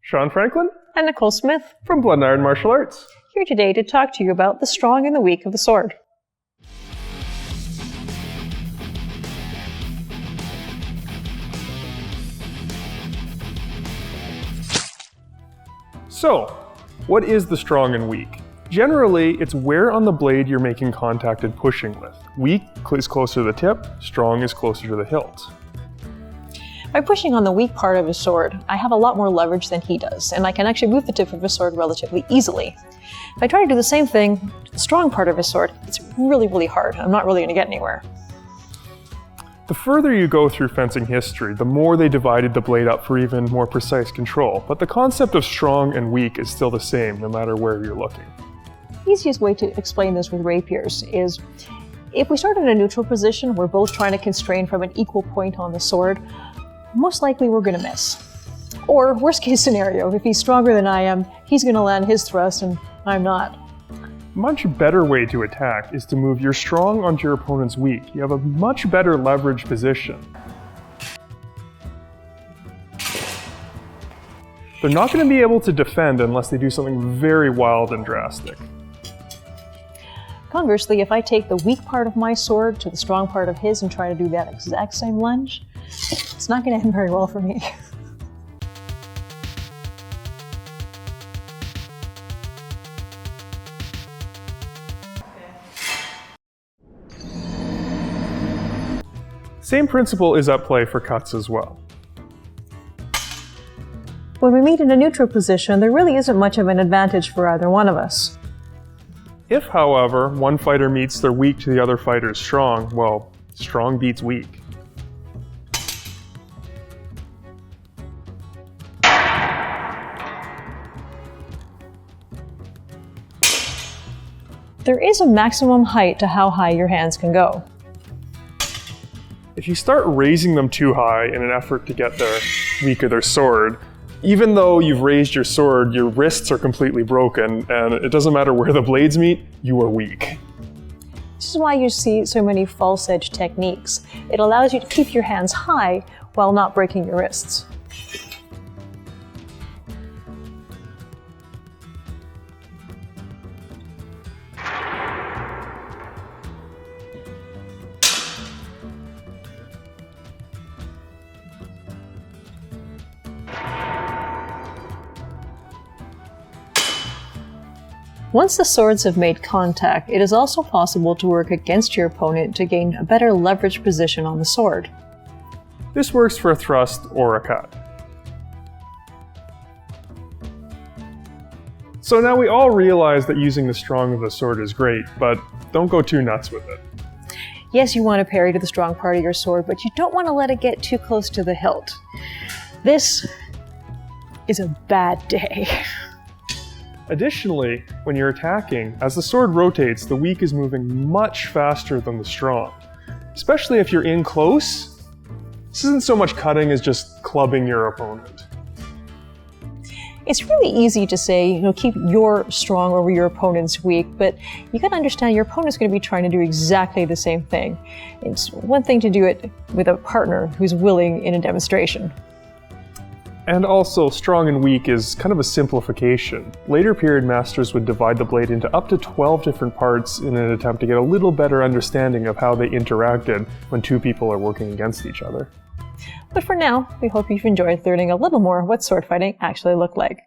Sean Franklin and Nicole Smith from Blood and Iron Martial Arts, here today to talk to you about the strong and the weak of the sword. So, what is the strong and weak? Generally, it's where on the blade you're making contact and pushing with. Weak is closer to the tip, strong is closer to the hilt. By pushing on the weak part of his sword, I have a lot more leverage than he does, and I can actually move the tip of his sword relatively easily. If I try to do the same thing to the strong part of his sword, it's really hard. I'm not really going to get anywhere. The further you go through fencing history, the more they divided the blade up for even more precise control, but the concept of strong and weak is still the same no matter where you're looking. The easiest way to explain this with rapiers is, if we start in a neutral position, we're both trying to constrain from an equal point on the sword, most likely we're going to miss. Or, worst case scenario, if he's stronger than I am, he's going to land his thrust and I'm not. A much better way to attack is to move your strong onto your opponent's weak. You have a much better leverage position. They're not going to be able to defend unless they do something very wild and drastic. Conversely, if I take the weak part of my sword to the strong part of his and try to do that exact same lunge, it's not going to end very well for me. Same principle is at play for cuts as well. When we meet in a neutral position, there really isn't much of an advantage for either one of us. If, however, one fighter meets their weak to the other fighter's strong, well, strong beats weak. There is a maximum height to how high your hands can go. If you start raising them too high in an effort to get their weak of their sword, even though you've raised your sword, your wrists are completely broken, and it doesn't matter where the blades meet, you are weak. This is why you see so many false edge techniques. It allows you to keep your hands high while not breaking your wrists. Once the swords have made contact, it is also possible to work against your opponent to gain a better leverage position on the sword. This works for a thrust or a cut. So now we all realize that using the strong of the sword is great, but don't go too nuts with it. Yes, you want to parry to the strong part of your sword, but you don't want to let it get too close to the hilt. This is a bad day. Additionally, when you're attacking, as the sword rotates, the weak is moving much faster than the strong. Especially if you're in close, this isn't so much cutting as just clubbing your opponent. It's really easy to say, keep your strong over your opponent's weak, but you gotta understand your opponent's gonna be trying to do exactly the same thing. It's one thing to do it with a partner who's willing in a demonstration. And also, strong and weak is kind of a simplification. Later period masters would divide the blade into up to 12 different parts in an attempt to get a little better understanding of how they interacted when two people are working against each other. But for now, we hope you've enjoyed learning a little more what sword fighting actually looked like.